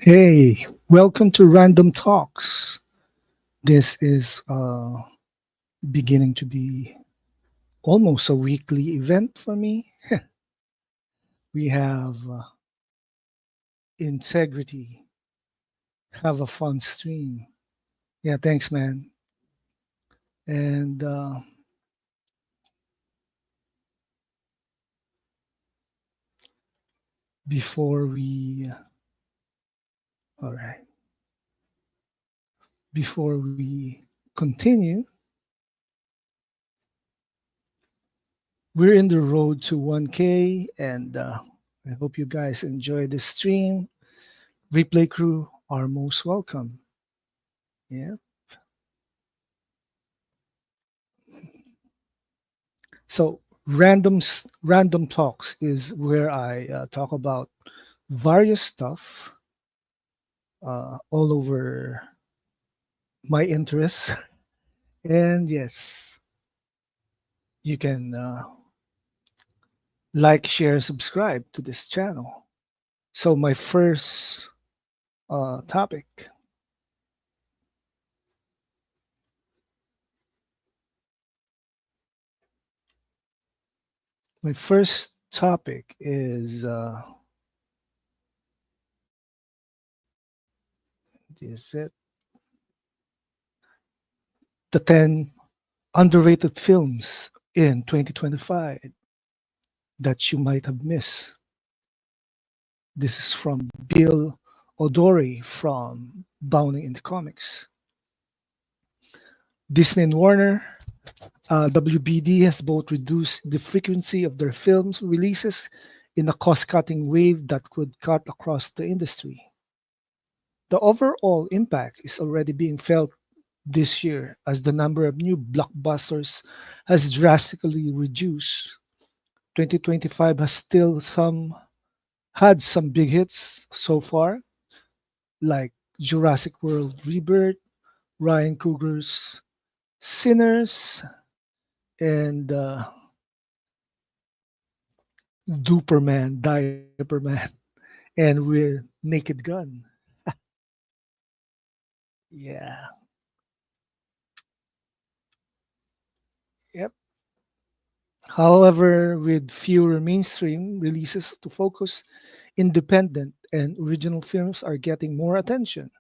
Hey, welcome to Random Talks. This is beginning to be almost a weekly event for me. We have integrity, have a fun stream. Yeah, thanks, man. And before we, all right, before we continue, we're in the road to 1K, and I hope you guys enjoy this stream. Replay crew are most welcome. Yeah. So random talks is where I talk about various stuff all over my interests, and yes, you can like, share, subscribe to this channel. So topic, my first topic is it the 10 underrated films in 2025 that you might have missed. This is from Bill O'Dory from Bounding in the Comics. Disney and Warner, WBD has both reduced the frequency of their films releases in a cost cutting wave that could cut across the industry. The overall impact is already being felt this year as the number of new blockbusters has drastically reduced. 2025 has still some big hits so far, like Jurassic World Rebirth, Ryan Coogler's Sinners, and Duperman, Diaperman, and with Naked Gun. Yeah. Yep. However, with fewer mainstream releases to focus, independent and original films are getting more attention.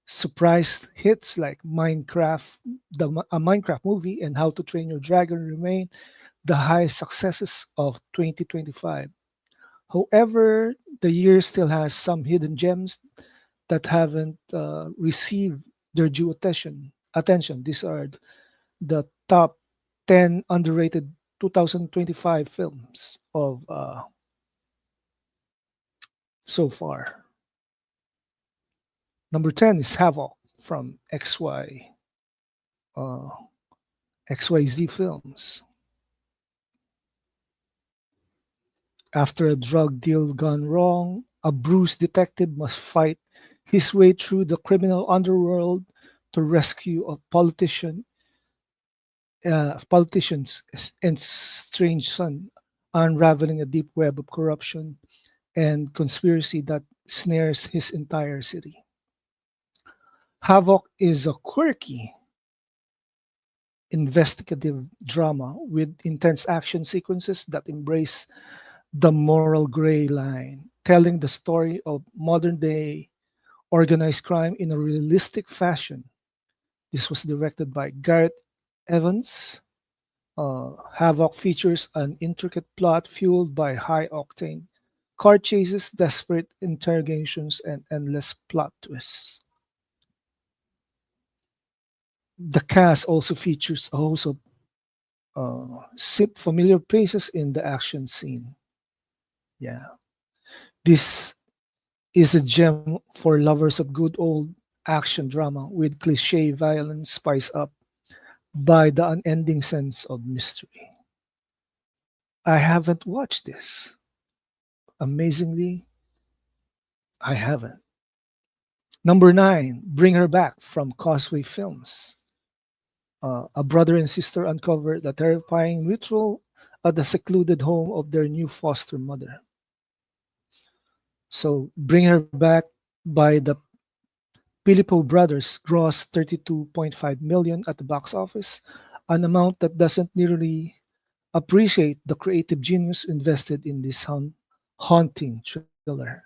Surprise hits like a Minecraft movie, and How to Train Your Dragon remain the highest successes of 2025. However, the year still has some hidden gems that haven't received their due attention. These are the top 10 underrated 2025 films of so far. Number 10 is Havoc from uh, XYZ Films. After a drug deal gone wrong, a bruised detective must fight his way through the criminal underworld to rescue a politician's and strange son, unraveling a deep web of corruption and conspiracy that snares his entire city. Havoc is a quirky, investigative drama with intense action sequences that embrace the moral gray line, telling the story of modern day organized crime in a realistic fashion. This was directed by Garrett Evans. Havoc features an intricate plot fueled by high octane car chases, desperate interrogations, and endless plot twists. The cast also features a host of familiar faces in the action scene. Yeah, this is a gem for lovers of good old action drama with cliche violence spiced up by the unending sense of mystery. I haven't watched this. Amazingly, I haven't. Number 9, Bring Her Back from Causeway Films. A brother and sister uncover the terrifying ritual at the secluded home of their new foster mother. So, Bring Her Back by the Filippo brothers grossed 32.5 million at the box office, an amount that doesn't nearly appreciate the creative genius invested in this haunting thriller.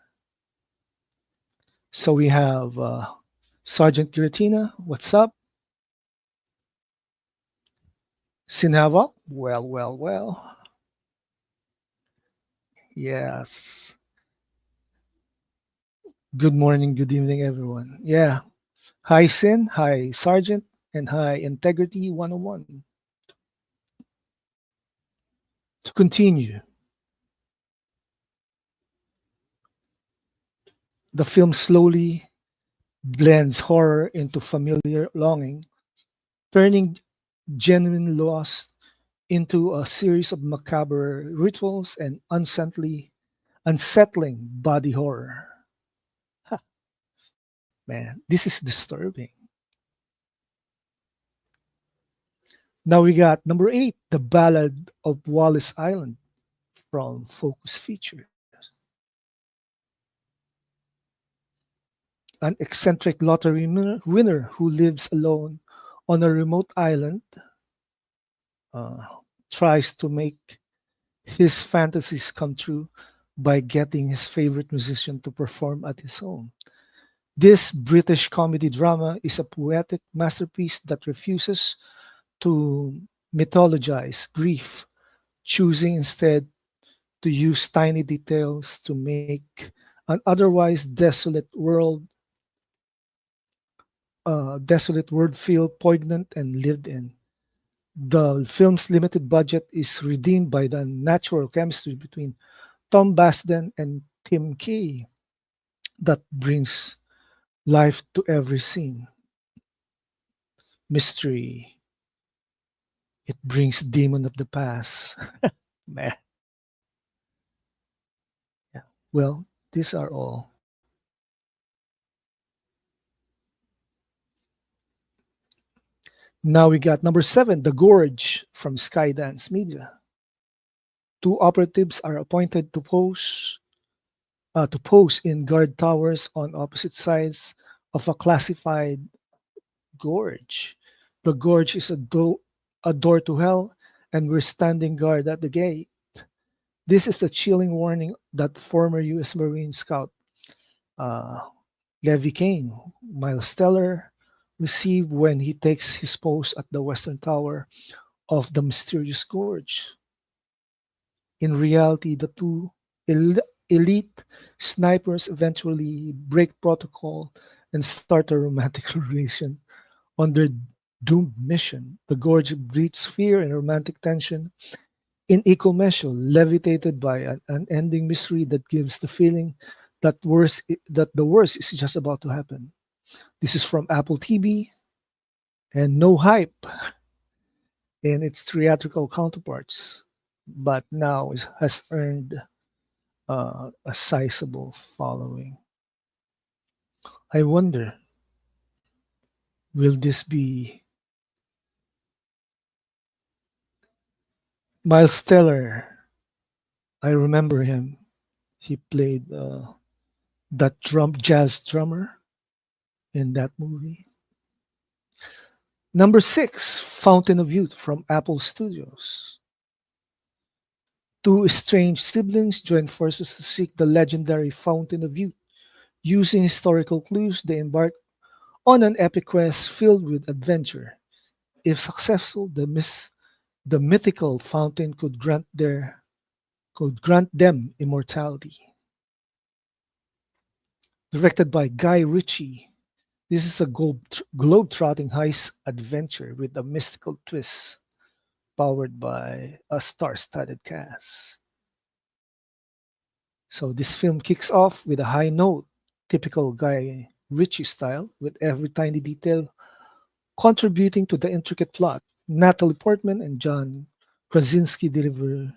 So we have Sergeant Giratina, what's up? Sinhava, well. Yes. Good morning, good evening, everyone. Yeah. Hi, Sin. Hi, Sergeant. And hi, Integrity 101. To continue, the film slowly blends horror into familiar longing, turning genuine loss into a series of macabre rituals and unsettling body horror. Ha, man, this is disturbing. Now we got number 8, The Ballad of Wallace Island from Focus Features. An eccentric lottery winner who lives alone on a remote island uh, tries to make his fantasies come true by getting his favorite musician to perform at his home. This British comedy drama is a poetic masterpiece that refuses to mythologize grief, choosing instead to use tiny details to make an otherwise desolate world feel poignant and lived in. The film's limited budget is redeemed by the natural chemistry between Tom Basden and Tim Key that brings life to every scene. Mystery. It brings demon of the past. Meh. Yeah. Well, these are all. Now we got number 7, The Gorge from Skydance Media. Two operatives are appointed to pose in guard towers on opposite sides of a classified gorge. The gorge is a door to hell, and we're standing guard at the gate. This is the chilling warning that former U.S. Marine Scout uh, Levy Kane, Miles Teller, received when he takes his post at the western tower of the mysterious gorge. In reality, the two el- elite snipers eventually break protocol and start a romantic relation on their doomed mission. The gorge breeds fear and romantic tension in equal measure, levitated by an unending mystery that gives the feeling that the worst is just about to happen. This is from Apple TV and no hype in its theatrical counterparts, but now has earned a sizable following. I wonder, will this be Miles Teller? I remember him. He played that jazz drummer in that movie. Number 6, Fountain of Youth from Apple Studios. Two estranged siblings join forces to seek the legendary Fountain of Youth. Using historical clues, they embark on an epic quest filled with adventure. If successful, the mythical fountain could grant them immortality. Directed by Guy Ritchie, this is a globe-trotting heist adventure with a mystical twist, powered by a star-studded cast. So this film kicks off with a high note, typical Guy Ritchie style, with every tiny detail contributing to the intricate plot. Natalie Portman and John Krasinski deliver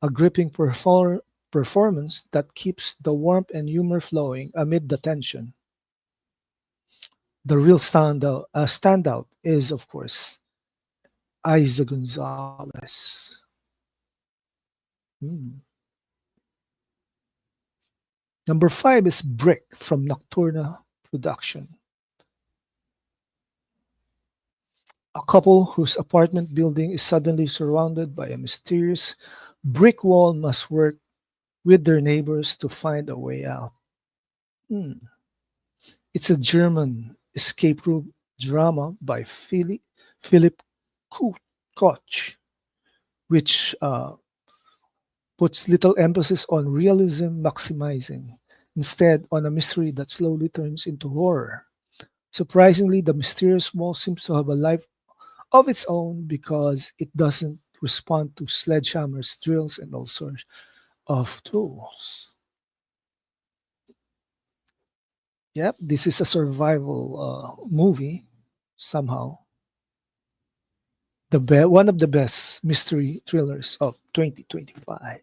a gripping performance that keeps the warmth and humor flowing amid the tension. The real standout is, of course, Isa Gonzalez. Hmm. Number five is Brick from Nocturna Production. A couple whose apartment building is suddenly surrounded by a mysterious brick wall must work with their neighbors to find a way out. Hmm. It's a German escape room drama by Philip Koch, which puts little emphasis on realism maximizing, instead on a mystery that slowly turns into horror. Surprisingly, the mysterious wall seems to have a life of its own because it doesn't respond to sledgehammers, drills, and all sorts of tools. Yep, this is a survival movie somehow. One of the best mystery thrillers of 2025.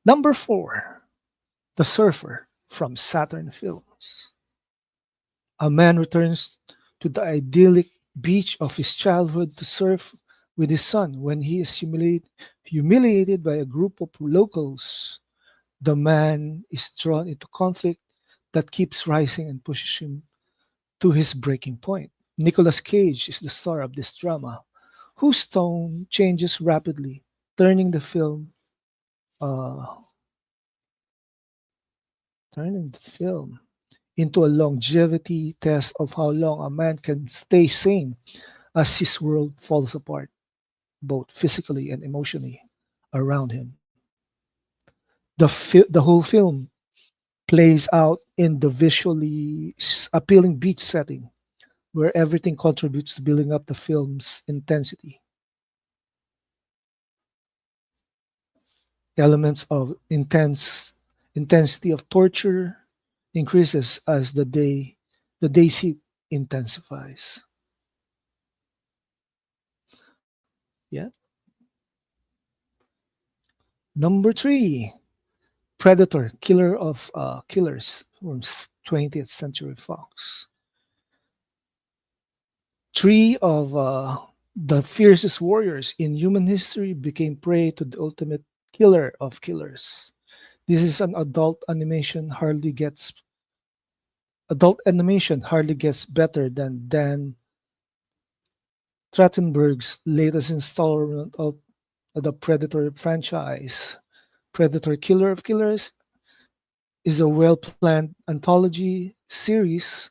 Number four, The Surfer from Saturn Films. A man returns to the idyllic beach of his childhood to surf with his son when he is humiliated by a group of locals. The man is drawn into conflict that keeps rising and pushes him to his breaking point. Nicolas Cage is the star of this drama, whose tone changes rapidly, turning the film uh, turning the film into a longevity test of how long a man can stay sane as his world falls apart, both physically and emotionally, around him. The whole film plays out in the visually appealing beach setting, where everything contributes to building up the film's intensity. Elements of intensity of torture increases as the day's heat intensifies. Yeah. Number three, Predator, Killer of Killers from 20th Century Fox. Three of the fiercest warriors in human history became prey to the ultimate killer of killers. This is an adult animation hardly gets better than Dan Trachtenberg's latest installment of the Predator franchise. Predator Killer of Killers is a well planned anthology series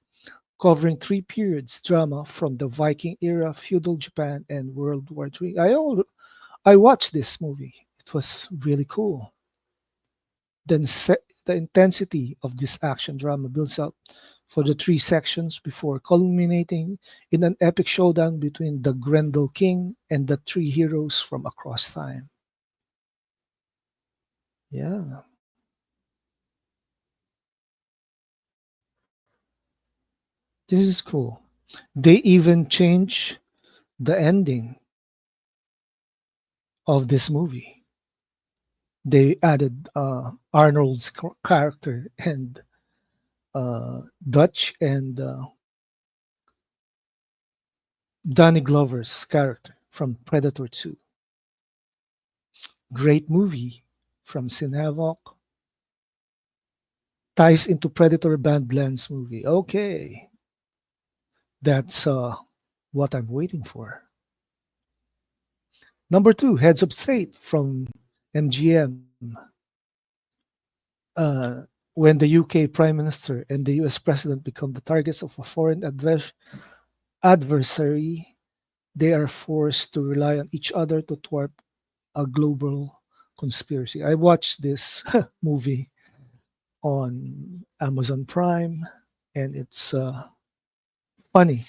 covering three periods drama from the Viking era, feudal Japan, and World War III. I watched this movie. It was really cool. The intensity of this action drama builds up for the three sections before culminating in an epic showdown between the Grendel King and the three heroes from across time. Yeah, this is cool. They even changed the ending of this movie. They added Arnold's character and Dutch and Danny Glover's character from Predator 2. Great movie from Sin Havoc. Ties into Predator Badlands movie. Okay, that's what I'm waiting for. Number two, Heads of State from MGM. When the UK Prime Minister and the US President become the targets of a foreign adversary, they are forced to rely on each other to thwart a global conspiracy. I watched this movie on Amazon Prime, and it's funny.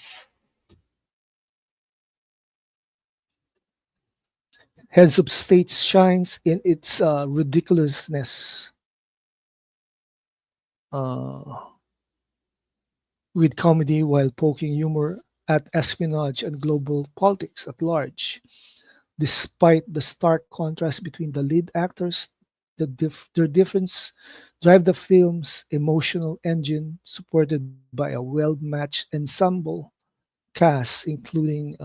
Heads of States shines in its ridiculousness uh, with comedy while poking humor at espionage and global politics at large. Despite the stark contrast between the lead actors, their difference drive the film's emotional engine, supported by a well-matched ensemble cast, including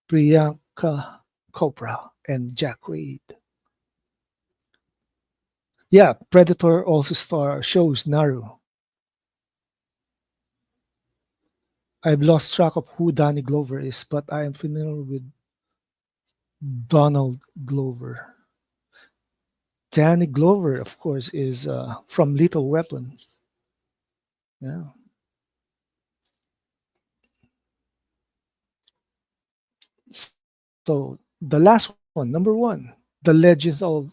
Priyanka Chopra and Jack Reed. Yeah, Predator also shows Naru. I've lost track of who Danny Glover is, but I am familiar with Donald Glover. Danny Glover, of course, is from Little Weapons. Yeah. So the last one, number one, the Legends of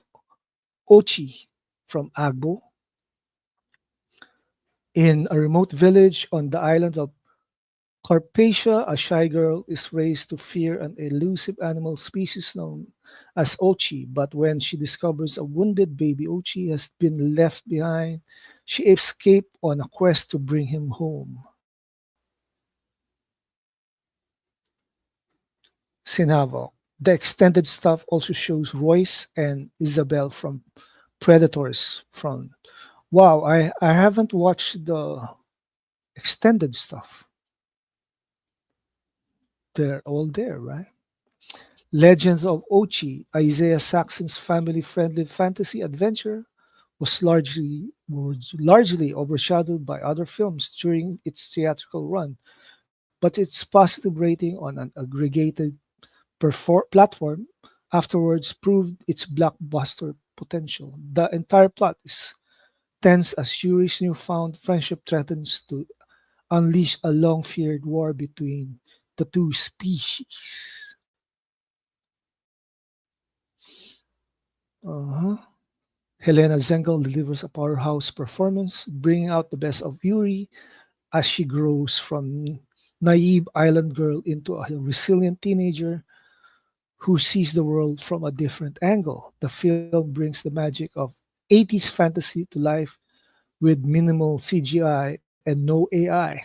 Ochi from Agbo. In a remote village on the island of Carpathia, a shy girl is raised to fear an elusive animal species known as Ochi, but when she discovers a wounded baby Ochi has been left behind, she escapes on a quest to bring him home. Sinavo. The extended stuff also shows Royce and Isabel from Predators front. Wow, I haven't watched the extended stuff. They're all there, right? Legends of Ochi, Isaiah Saxon's family-friendly fantasy adventure, was largely overshadowed by other films during its theatrical run, but its positive rating on an aggregated platform afterwards proved its blockbuster potential. The entire plot is tense as Yuri's newfound friendship threatens to unleash a long-feared war between the two species. Uh-huh. Helena Zengel delivers a powerhouse performance, bringing out the best of Yuri as she grows from naive island girl into a resilient teenager who sees the world from a different angle. The film brings the magic of 80s fantasy to life with minimal CGI and no AI.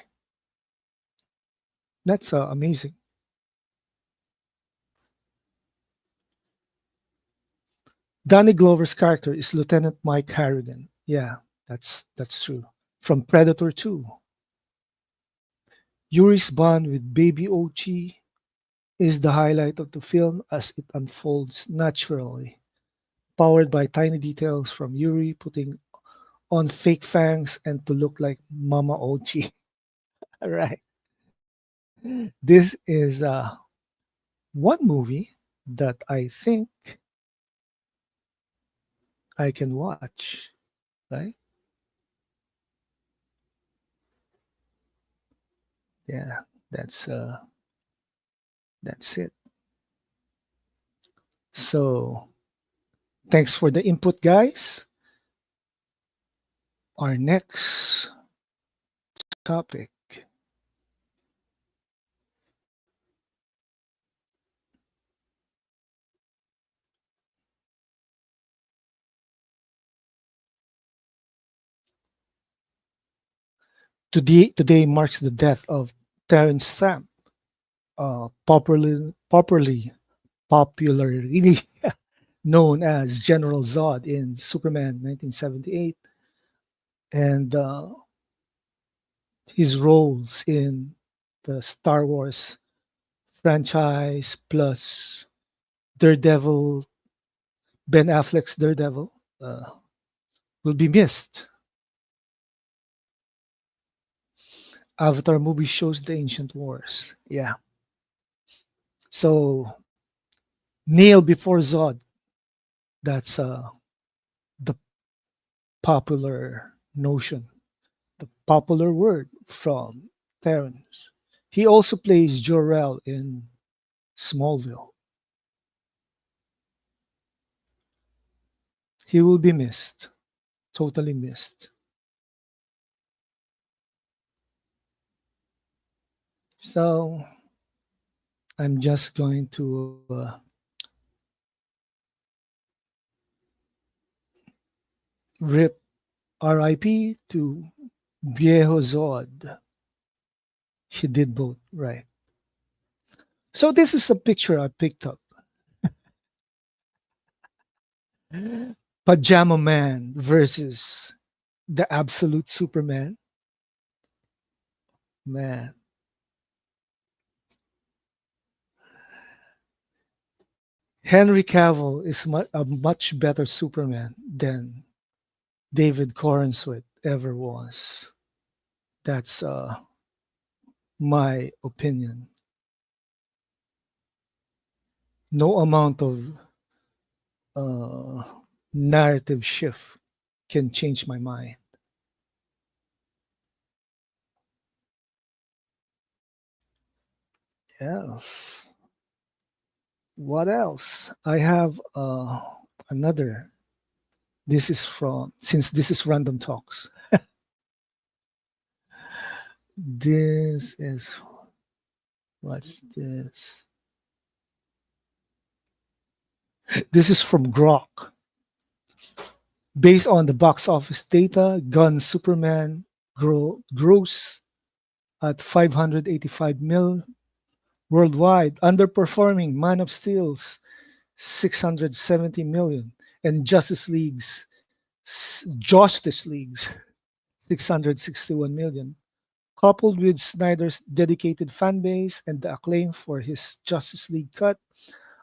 That's amazing. Danny Glover's character is Lieutenant Mike Harrigan. Yeah, that's true. From Predator 2. Yuri's bond with baby Ochi is the highlight of the film as it unfolds naturally, powered by tiny details from Yuri putting on fake fangs and to look like Mama Ochi. All right. This is one movie that I think I can watch, right? Yeah, that's uh that's it. So, thanks for the input guys. Our next topic. Today marks the death of Terence Stamp, popularly known as General Zod in Superman 1978, and his roles in the Star Wars franchise plus Daredevil, Ben Affleck's Daredevil, uh, will be missed. Avatar movie shows the ancient wars. Yeah. So, Neil before Zod, that's the popular notion, the popular word from Terrence. He also plays Jor-El in Smallville. He will be missed, totally missed. So I'm just going to rip RIP to Viejo Zod. He did both, right? So this is a picture I picked up. Pajama Man versus the absolute Superman. Man, Henry Cavill is a much better Superman than David Corenswet ever was. That's my opinion. No amount of uh, narrative shift can change my mind. Yes. What else? I have another. This is from, since this is random talks. This is, what's this? This is from Grok. Based on the box office data, Gun Superman gross at 585 mil worldwide, underperforming Man of Steel's 670 million and Justice League's 661 million. Coupled with Snyder's dedicated fan base and the acclaim for his Justice League cut,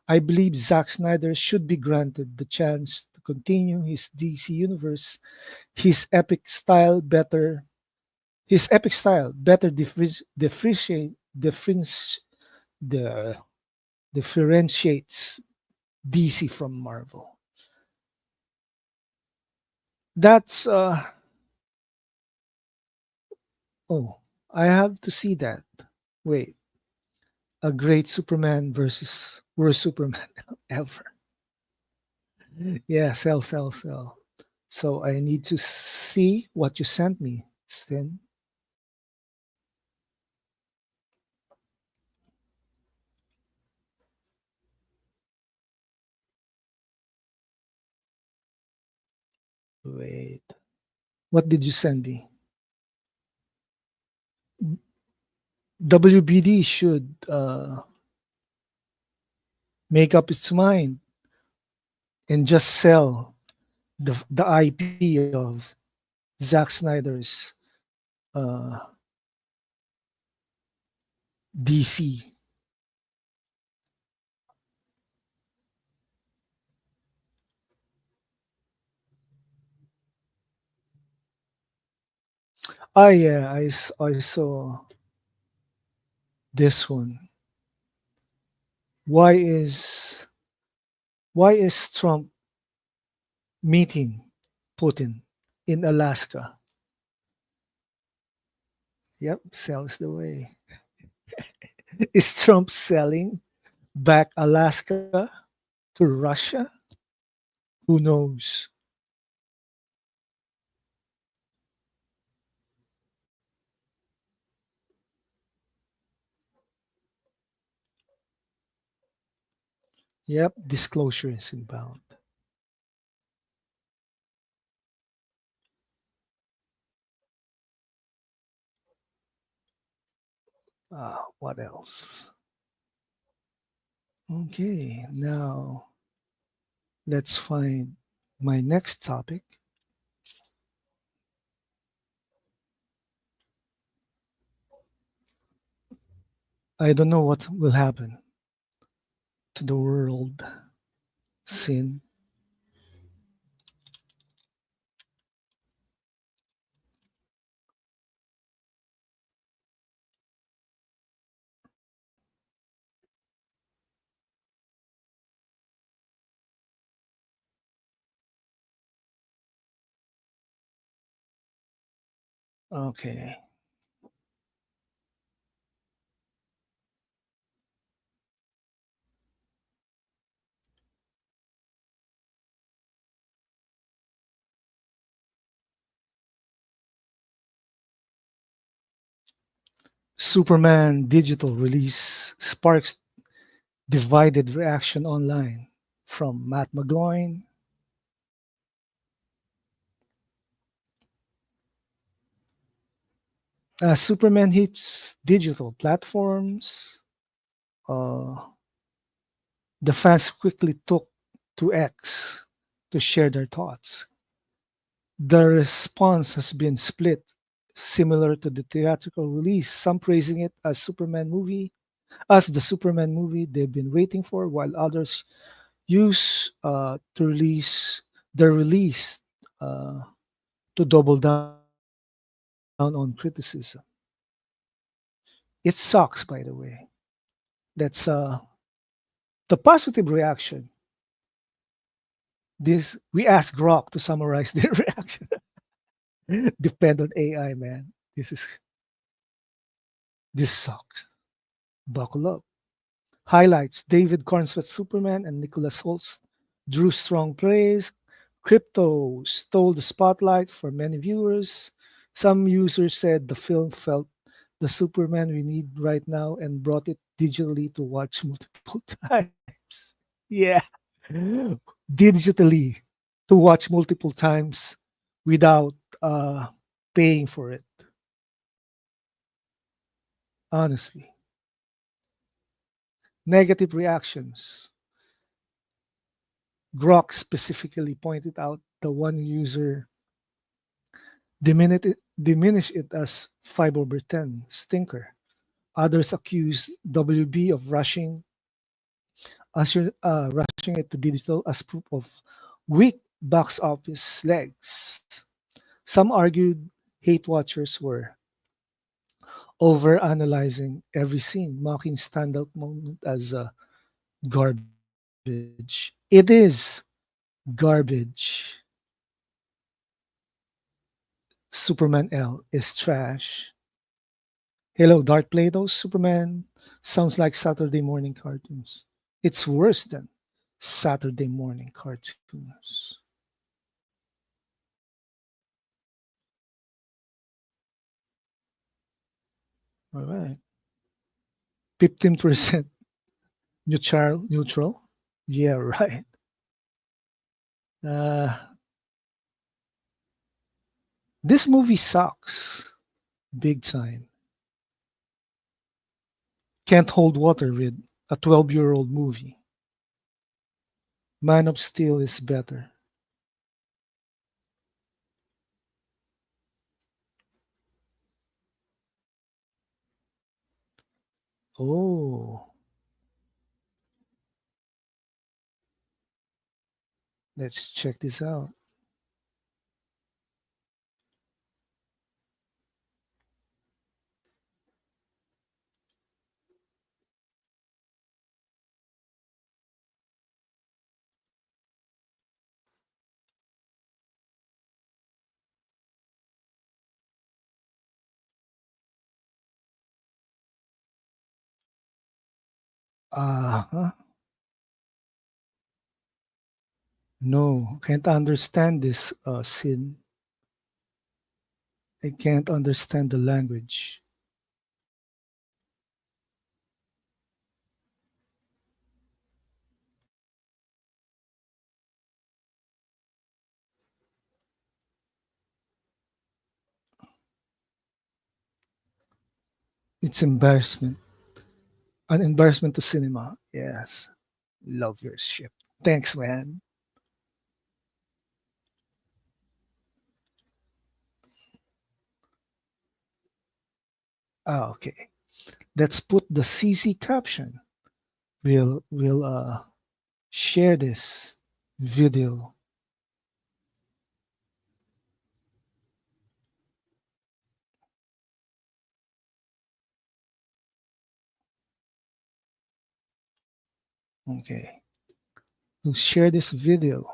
I believe Zack Snyder should be granted the chance to continue his DC universe. His epic style better his epic style better the differentiates DC from Marvel. That's oh, I have to see that. Wait, a great Superman versus worst Superman ever. Yeah, sell. So I need to see what you sent me, Stin. Wait, what did you send me? WBD should make up its mind and just sell the IP of Zack Snyder's uh, DC. Ah, yeah, I saw this one. Why is why is Trump meeting Putin in Alaska? Yep, sells the way. Is Trump selling back Alaska to Russia? Who knows? Yep, disclosure is inbound. What else? Okay, now let's find my next topic. I don't know what will happen to the world. Sin. Okay. Superman digital release sparks divided reaction online from Matt McGloin. Superman hits digital platforms. Uh, the fans quickly took to X to share their thoughts. The response has been split, similar to the theatrical release. Some praising it as the Superman movie they've been waiting for, while others use to release their release. Uh, to double down on criticism. It sucks, by the way. That's the positive reaction. This we ask Grok to summarize their reaction. Depend on AI, man. This sucks. Buckle up. Highlights: David Cornsweet Superman and Nicholas Holtz drew strong praise. Crypto stole the spotlight for many viewers. Some users said the film felt the Superman we need right now and brought it digitally to watch multiple times. Yeah, digitally to watch multiple times without uh, paying for it. Honestly, negative reactions. Grok specifically pointed out the one user diminished it as 5 over 10 stinker. Others accused WB of rushing it to digital as proof of weak box office legs. Some argued hate watchers were over analyzing every scene, mocking standout moment as garbage. It is garbage. Superman L is trash. Hello, Dark Play-Doh. Superman sounds like Saturday morning cartoons. It's worse than Saturday morning cartoons. All right. 15% neutral. Yeah, right. Uh, this movie sucks. Big time. Can't hold water with a 12-year-old movie. Man of Steel is better. Oh, let's check this out. Uh-huh. No, can't understand this sin. I can't understand the language. It's embarrassment. An embarrassment to cinema. Yes. Love your ship. Thanks, man. Ah, okay. Let's put the CC caption. We'll share this video. Okay. We'll share this video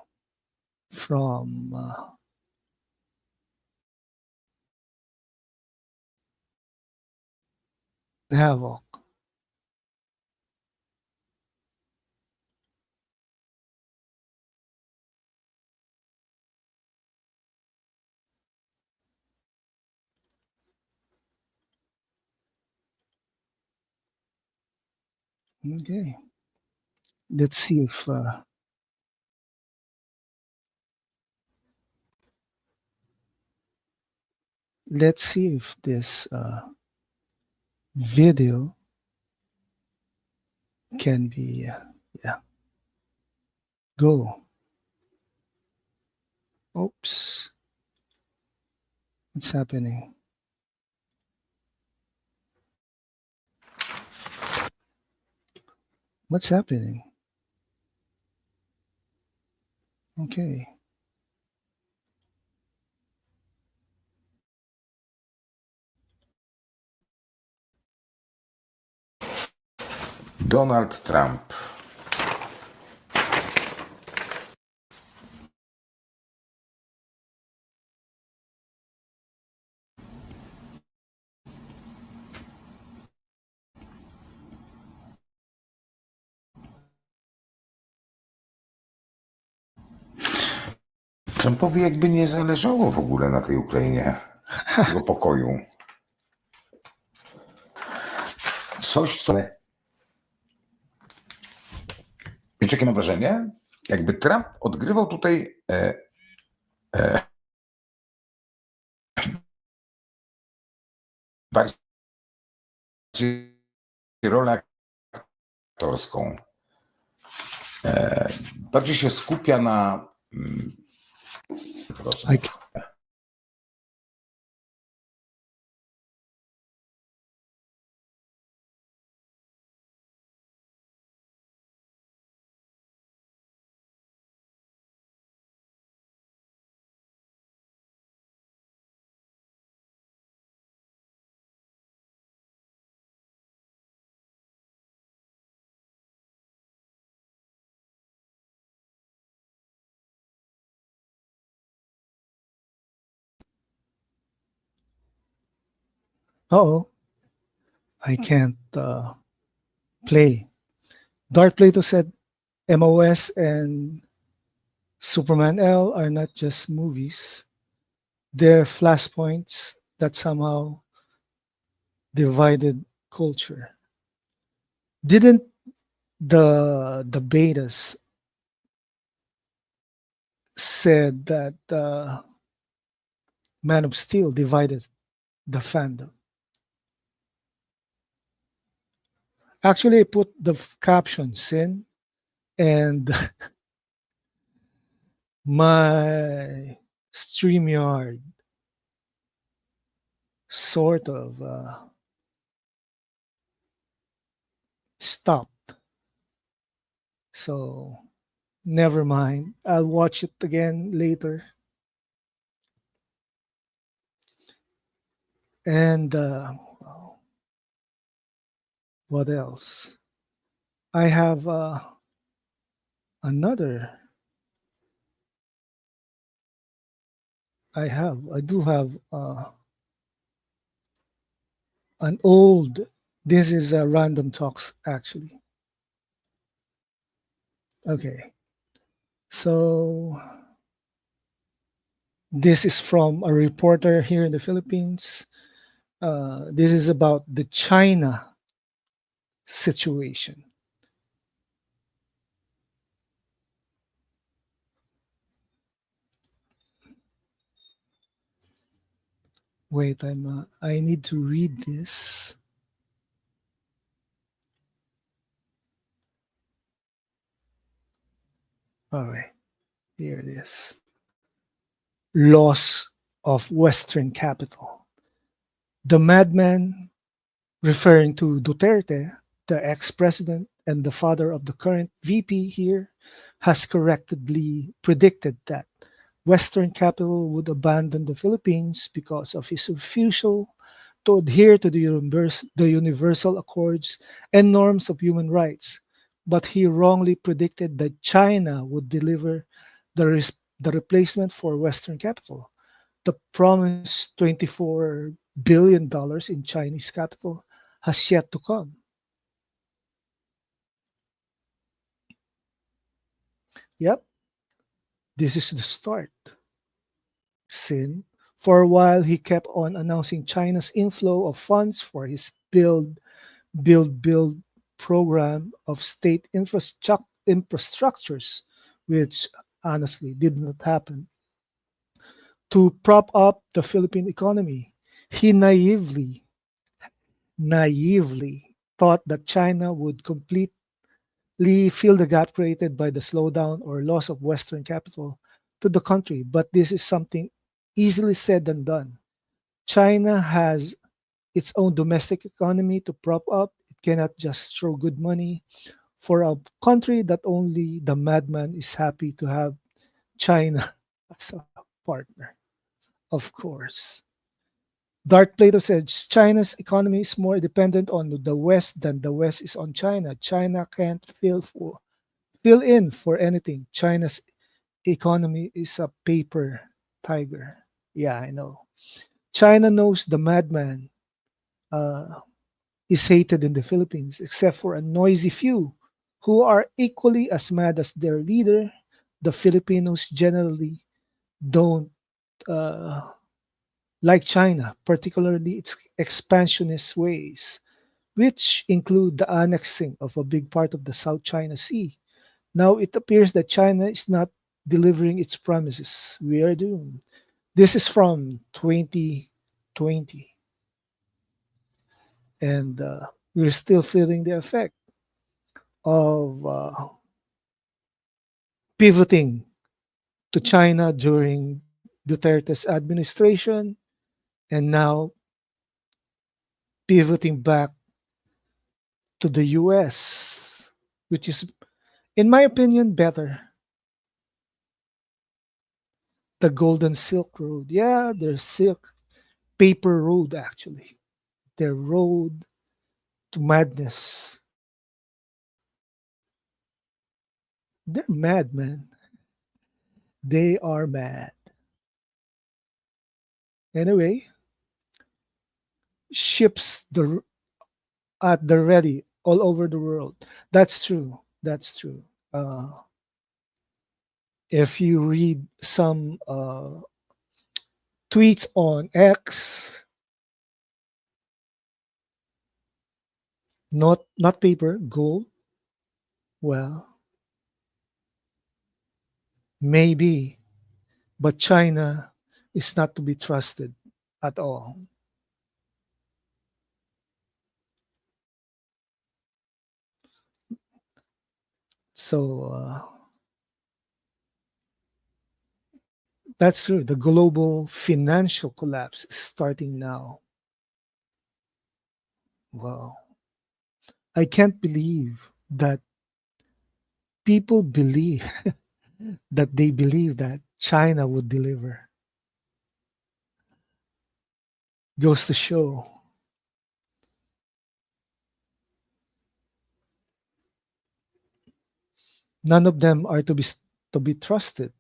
from Havoc. Okay. Let's see if this video can be yeah, go. Oops. What's happening? What's happening? Okay. Donald Trump. Trumpowi jakby nie zależało w ogóle na tej Ukrainie, tego pokoju. Coś, co... Wiecie, jakie mam wrażenie? Jakby Trump odgrywał tutaj bardziej rolę aktorską. Bardziej się skupia na I rozmów. oh, I can't play. Darth Plato said MOS and Superman L are not just movies; they're flashpoints that somehow divided culture. Didn't the betas said that Man of Steel divided the fandom? Actually, I put the captions in, and my StreamYard sort of stopped. So never mind. I'll watch it again later. And what else? I have another. I do have an old. This is a random talks actually. Okay, so this is from a reporter here in the Philippines. This is about the China situation. Wait, I need to read this. All right, here it is. Loss of Western capital. The madman, referring to Duterte, the ex president and the father of the current VP here, has correctly predicted that Western capital would abandon the Philippines because of his refusal to adhere to the universal accords and norms of human rights. But he wrongly predicted that China would deliver the replacement for Western capital. The promised $24 billion in Chinese capital has yet to come. Yep, this is the start. Sin. For a while, he kept on announcing China's inflow of funds for his build program of state infrastructures, which honestly did not happen, to prop up the Philippine economy. He naively thought that China would completely fill the gap created by the slowdown or loss of Western capital to the country. But this is something easily said than done. China has its own domestic economy to prop up. It cannot just throw good money for a country that only the madman is happy to have China as a partner. Of course, Dark Plato says China's economy is more dependent on the West than the West is on China. China can't fill in for anything. China's economy is a paper tiger. Yeah, I know. China knows the madman uh, is hated in the Philippines, except for a noisy few who are equally as mad as their leader. The Filipinos generally don't uh, like China, particularly its expansionist ways, which include the annexing of a big part of the South China Sea. Now it appears that China is not delivering its promises. We are doomed. This is from 2020, and we're still feeling the effect of pivoting to China during Duterte's administration and now pivoting back to the US, which is, in my opinion, better. The Golden Silk Road. Yeah, there's Silk Paper Road, actually. The road to madness. They're mad, man. They are mad. Anyway, ships at the ready all over the world. That's true. That's true. If you read some tweets on X, not paper, gold. Well, maybe, but China is not to be trusted at all. So that's true. The global financial collapse is starting now. Wow. I can't believe that people believe that they believe that China would deliver. Goes to show none of them are to be trusted.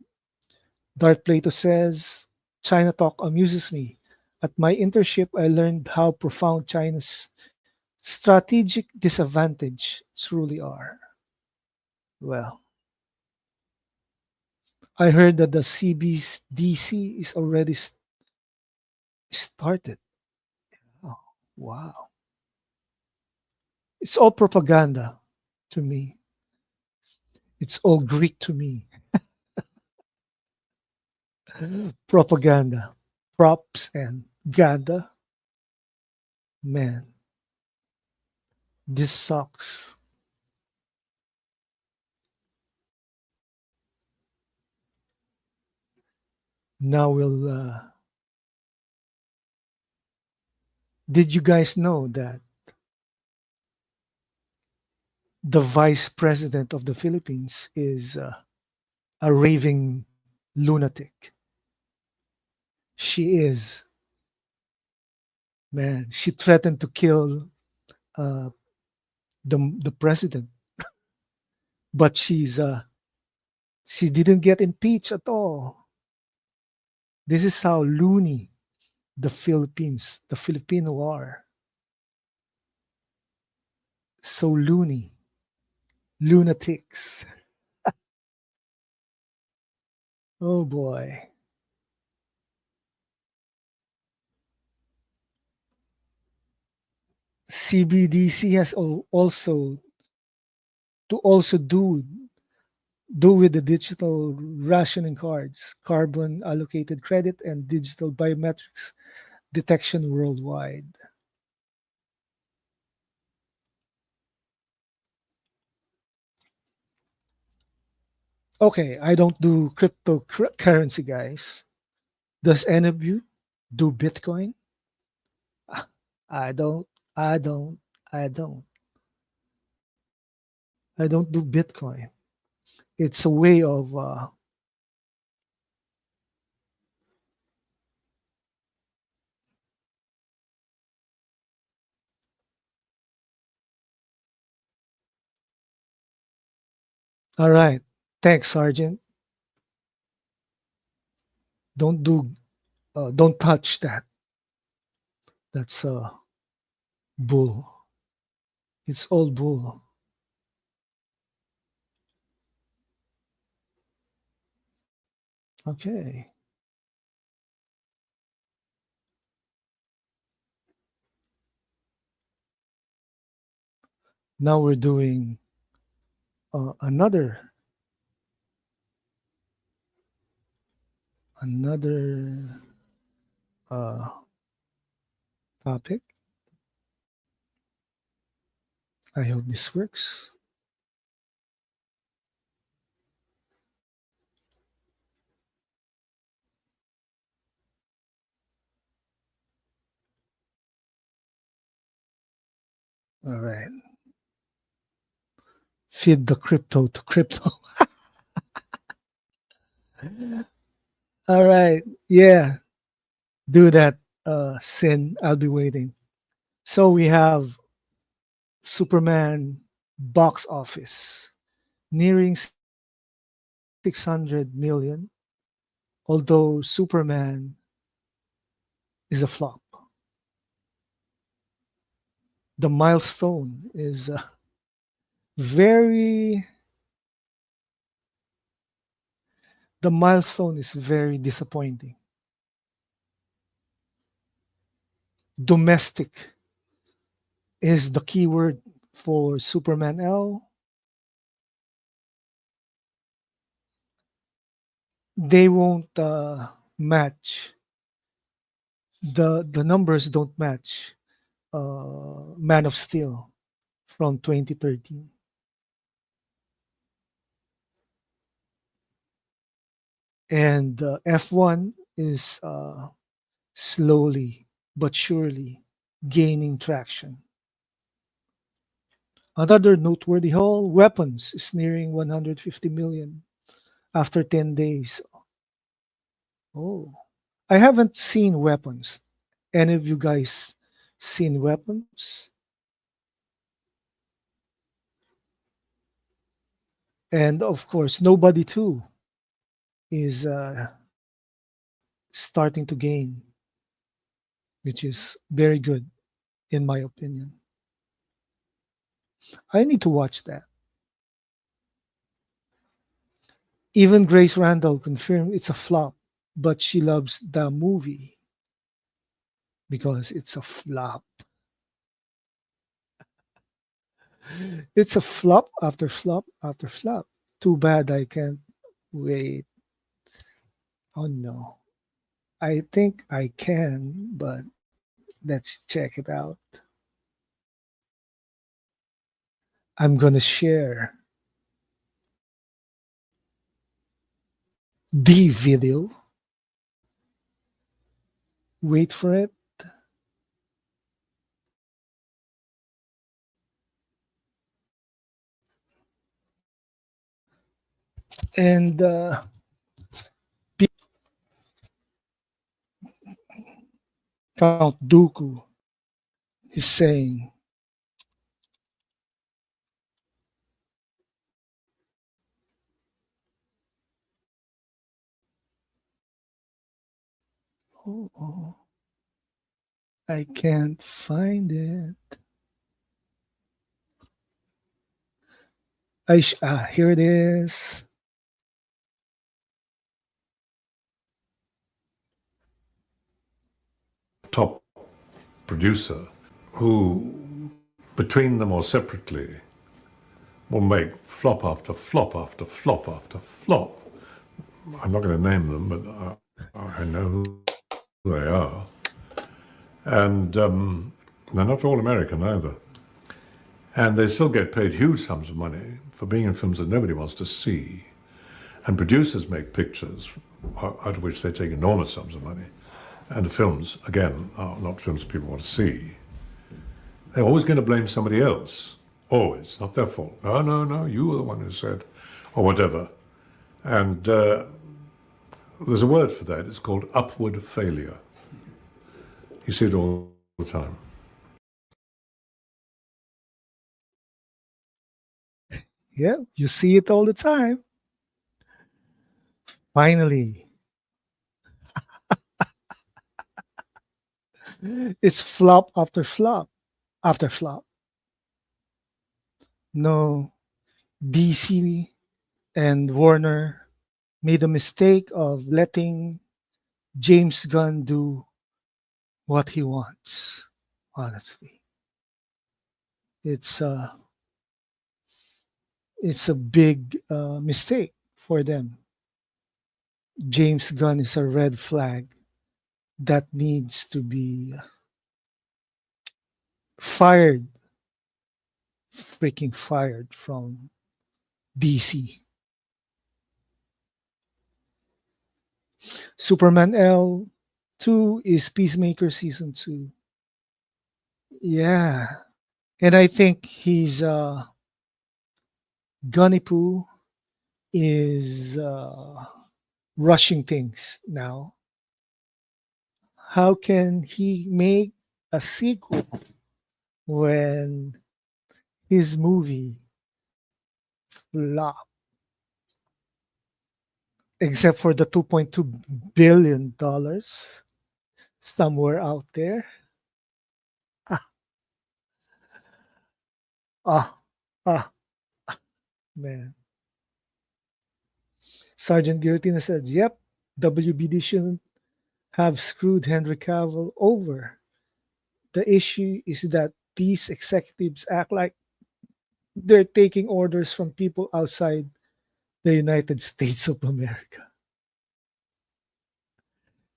Dark Plato says, China talk amuses me. At my internship, I learned how profound China's strategic disadvantage truly are. Well, I heard that the CBDC is already started. Oh, wow. It's all propaganda to me. It's all Greek to me. Propaganda, props, and ganda. Man, this sucks. Now we'll. Did you guys know that the vice president of the Philippines is a raving lunatic? She is, man. She threatened to kill uh, the president, but she didn't get impeached at all. This is how loony the Filipino are. So loony, lunatics. Oh boy. CBDC has also to also do with the digital rationing cards, carbon allocated credit, and digital biometrics detection worldwide. Okay, I don't do cryptocurrency, guys. Does any of you do Bitcoin? Ah, I don't. I don't. I don't. I don't do Bitcoin. It's a way of All right. Thanks, Sergeant. Don't do. Don't touch that. That's bull. It's all bull. Okay. Now we're doing another uh, topic. I hope this works. All right. Feed the crypto to crypto. All right. Yeah. Do that, Sin. I'll be waiting. So we have Superman box office nearing 600 million, although Superman is a flop. The milestone is very the milestone is very disappointing. Domestic is the keyword for Superman L. They won't match the numbers don't match Man of Steel from 2013, and F1 is slowly but surely gaining traction. Another noteworthy haul: Weapons is nearing 150 million after 10 days. Oh, I haven't seen Weapons. Any of you guys seen Weapons? And of course, Nobody 2 is starting to gain, which is very good in my opinion. I need to watch that. Even Grace Randall confirmed it's a flop, but she loves the movie because it's a flop. It's a flop after flop after flop. Too bad I can't wait. Oh no. I think I can, but let's check it out. I'm gonna share the video. Wait for it. And Count Dooku is saying, oh, I can't find it. Here it is. Top producer who, between them or separately, will make flop after flop after flop after flop. I'm not going to name them, but I know who they are. And they're not all American either. And they still get paid huge sums of money for being in films that nobody wants to see. And producers make pictures out of which they take enormous sums of money. And the films, again, are not films people want to see. They're always going to blame somebody else. Always. Not their fault. No, no, no, you were the one who said, or whatever. And there's a word for that. It's called upward failure. You see it all the time. Yeah, you see it all the time. Finally, it's flop after flop after flop. No, DC and Warner made the mistake of letting James Gunn do what he wants. Honestly, it's a it's a big mistake for them. James Gunn is a red flag that needs to be fired, freaking fired from DC. Superman L2 is Peacemaker season 2. Yeah. And I think he's Gunny Poo is rushing things now. How can he make a sequel when his movie flopped, except for the $2.2 billion somewhere out there? Ah, ah, ah, man. Sergeant Giratina said, yep, WBD shouldn't have screwed Henry Cavill over. The issue is that these executives act like they're taking orders from people outside the United States of America.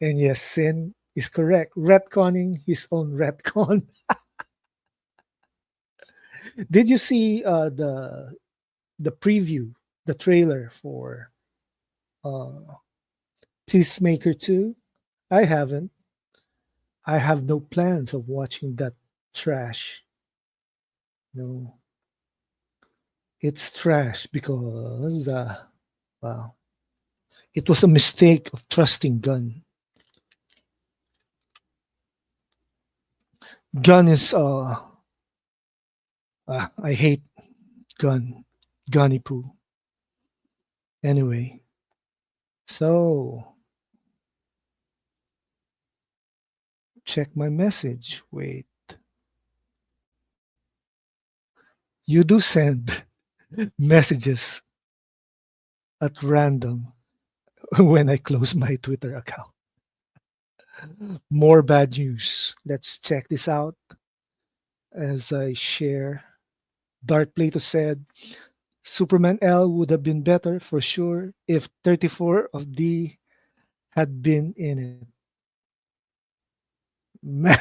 And yes, Sin is correct. Retconning his own retcon. Did you see the preview, the trailer for uh, Peacemaker 2? I haven't. I have no plans of watching that trash. No, it's trash because wow, it was a mistake of trusting Gun. Gun is I hate Gun, Gunny Poo. Anyway, so check my message. Wait, you do send messages at random when I close my Twitter account. More bad news. Let's check this out as I share. Dart Plato said Superman L would have been better for sure if 34 of D had been in it. Man,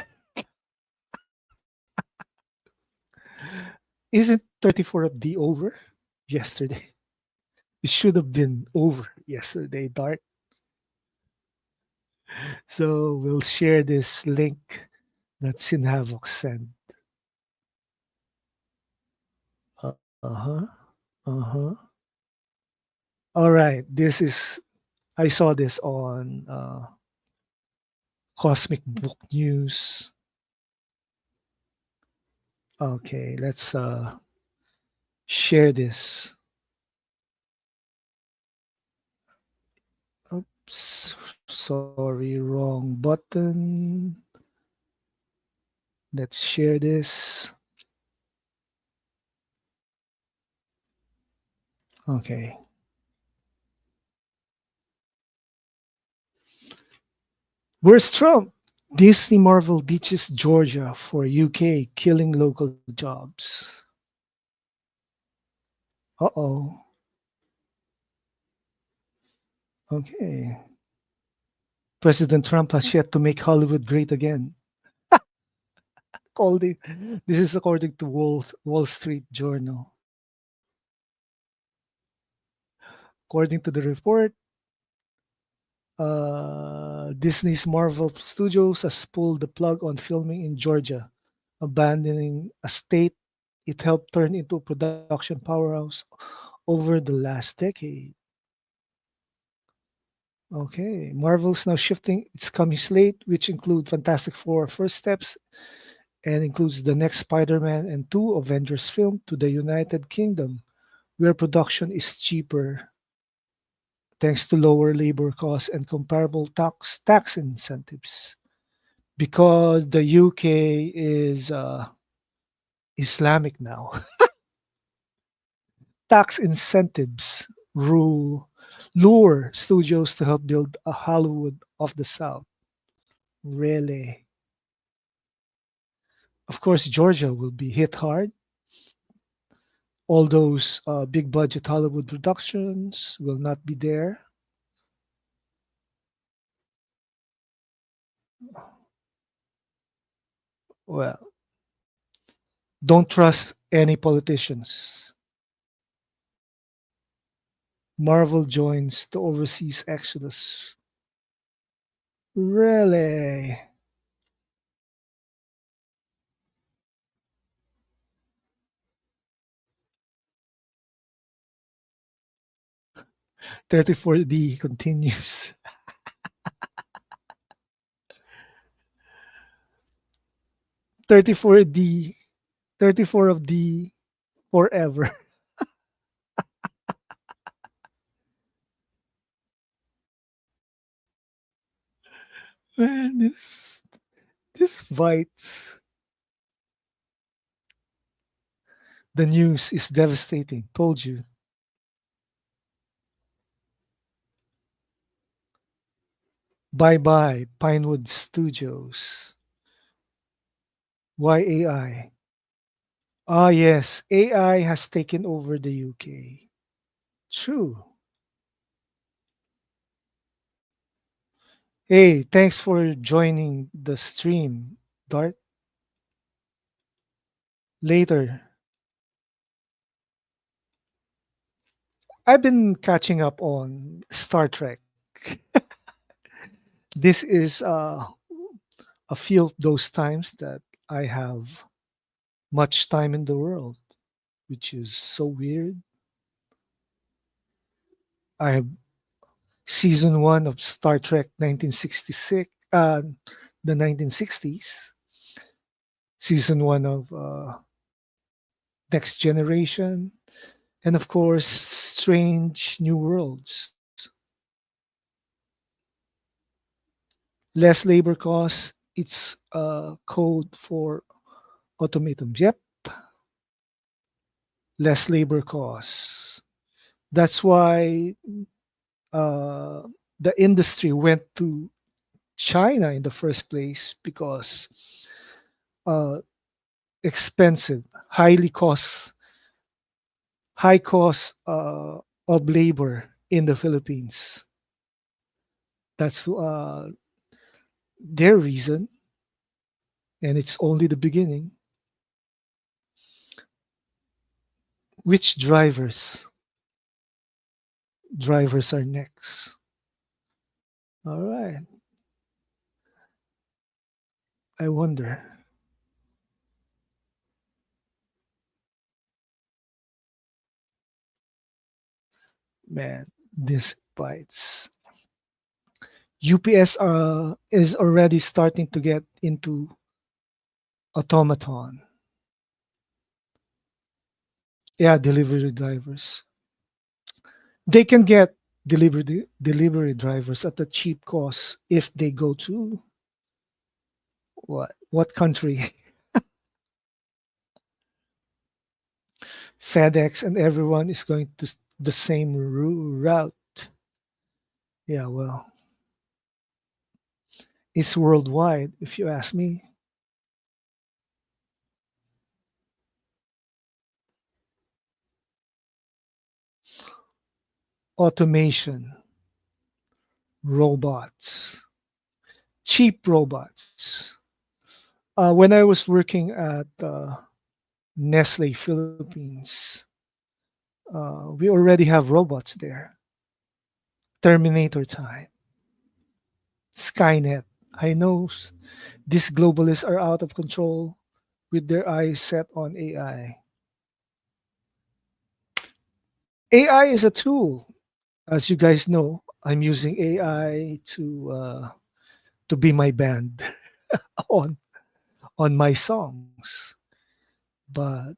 isn't 34 of D over yesterday? It should have been over yesterday, Dart. So we'll share this link that Sin Havoc sent. Uh-huh. Uh-huh. All right. I saw this on Cosmic Book News. Okay, let's share this. Oops, sorry, wrong button. Let's share this. Okay. Where's Trump? Disney Marvel ditches Georgia for UK, killing local jobs. Uh oh. Okay. President Trump has yet to make Hollywood great again. According, this is according to Wall Street Journal. According to the report, Disney's Marvel Studios has pulled the plug on filming in Georgia, abandoning a state it helped turn into a production powerhouse over the last decade. Okay, Marvel's now shifting its coming slate, which include Fantastic Four First Steps and includes the next Spider-Man and two Avengers film to the United Kingdom, where production is cheaper thanks to lower labor costs and comparable tax incentives. Because the UK is Islamic now, tax incentives rule lure studios to help build a Hollywood of the South. Really, of course, Georgia will be hit hard. All those big budget Hollywood productions will not be there. Well, don't trust any politicians. Marvel joins the overseas exodus. Really? 34D continues. 34D, 34 of D forever. Man, this bites. The news is devastating. Told you. Bye bye, Pinewood Studios. Why AI? Ah, yes, AI has taken over the UK. True. Hey, thanks for joining the stream, Dart. Later. I've been catching up on Star Trek. This is a few of those times that I have much time in the world, which is so weird. I have season one of Star Trek 1966, the 1960s, season one of Next Generation, and of course, Strange New Worlds. Less labor costs, it's code for automatons. Yep, less labor costs. That's why uh, the industry went to China in the first place because uh, expensive, high cost of labor in the Philippines. That's their reason, and it's only the beginning. Which drivers are next? All right, I wonder, man. This bites. UPS is already starting to get into automaton. Yeah, delivery drivers. They can get delivery drivers at a cheap cost if they go to what country? FedEx and everyone is going to the same route. Yeah, well, it's worldwide if you ask me. Automation, robots, cheap robots. When I was working at Nestle Philippines, we already have robots there. Terminator time, Skynet. I know these globalists are out of control with their eyes set on AI. AI is a tool. As you guys know, I'm using AI to be my band on on my songs. But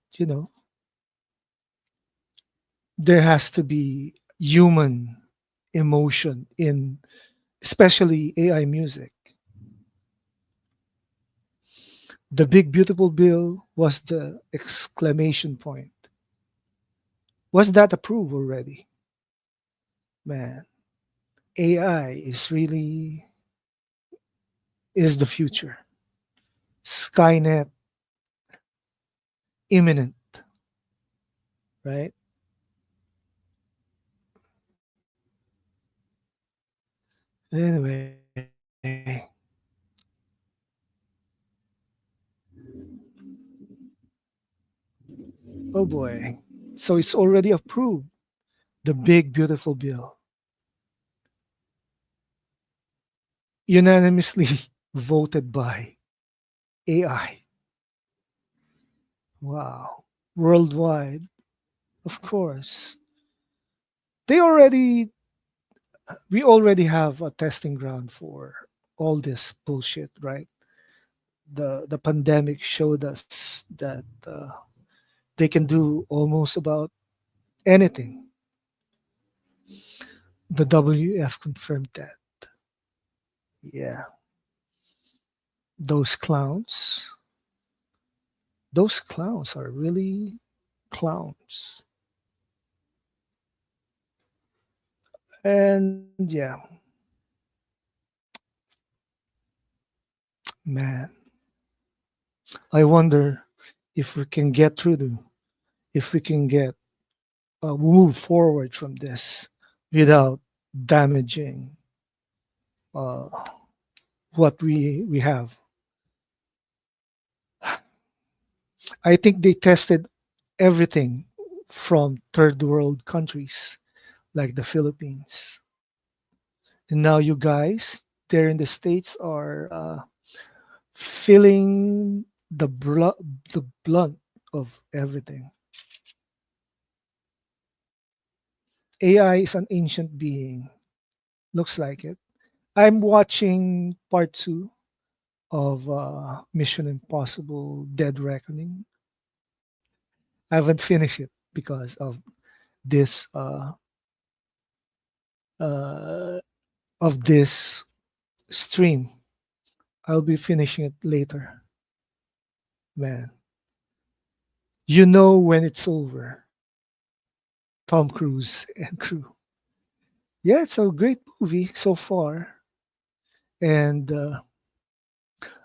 there has to be human emotion in, especially AI music. The big beautiful bill was the exclamation point. Was that approved already? Man, AI is the future. Skynet imminent, right? Anyway, oh boy. So it's already approved. The big beautiful bill, unanimously voted by AI. Wow. Worldwide, of course. They already we already have a testing ground for all this bullshit, right? The pandemic showed us that they can do almost about anything. The WF confirmed that. Yeah, those clowns, those clowns are really clowns. And yeah, man, I wonder if we can get through to, if we can get move forward from this without damaging uh, what we have. I think they tested everything from third world countries like the Philippines. And now you guys there in the States are feeling the blunt of everything. AI is an ancient being. Looks like it. I'm watching part two of Mission Impossible Dead Reckoning. I haven't finished it because of this uh, of this stream. I'll be finishing it later. Man, you know when it's over. Tom Cruise and crew. Yeah, it's a great movie so far, and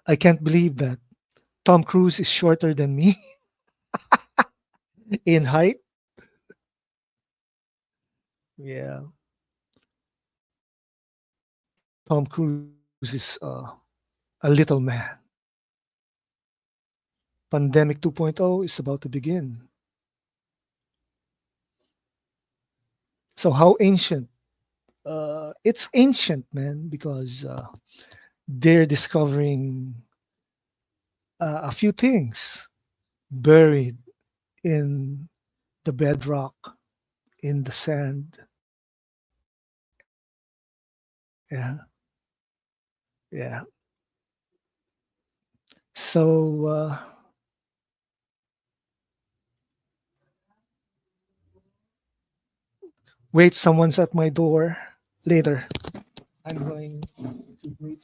I can't believe that Tom Cruise is shorter than me in height. Yeah, Tom Cruise is a little man. Pandemic 2.0 is about to begin. So how ancient? It's ancient, man, because they're discovering a few things buried in the bedrock, in the sand. Yeah, yeah. So wait, someone's at my door. Later, I'm going to wait.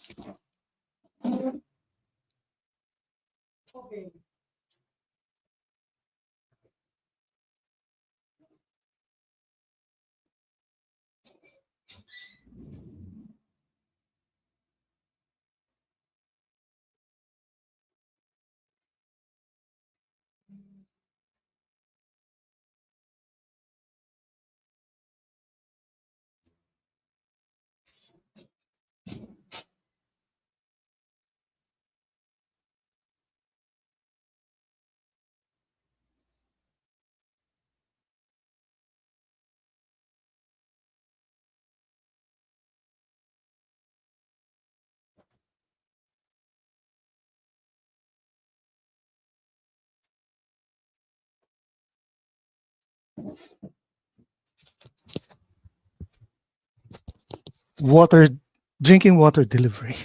Water, drinking water delivery.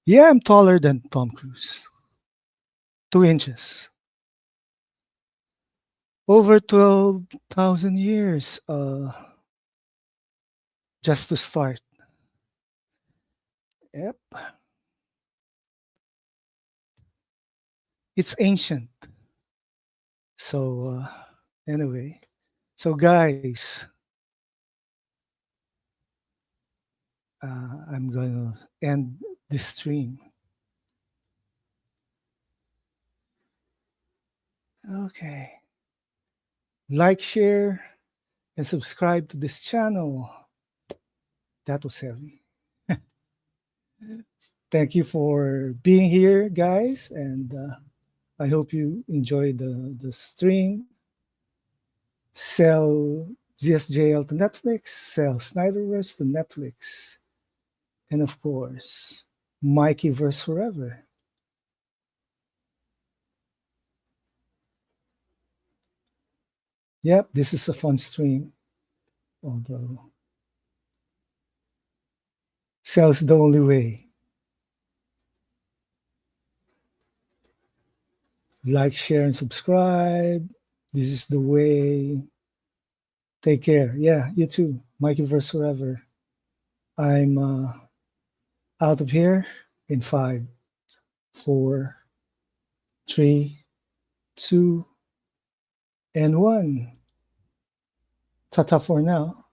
Yeah, I'm taller than Tom Cruise. 2 inches. Over 12,000 years just to start. Yep. It's ancient. So, anyway, so guys, I'm going to end this stream. Okay. Like, share, and subscribe to this channel. That was heavy. Thank you for being here, guys, and I hope you enjoyed the stream. Sell GSJL to Netflix, sell Snyderverse to Netflix, and of course, Mikeyverse forever. Yep, this is a fun stream, although sell's the only way. Like, share, and subscribe. This is the way. Take care. Yeah, you too. Mikeyverse forever. I'm out of here in 5, 4, 3, 2, and 1. Ta-ta for now.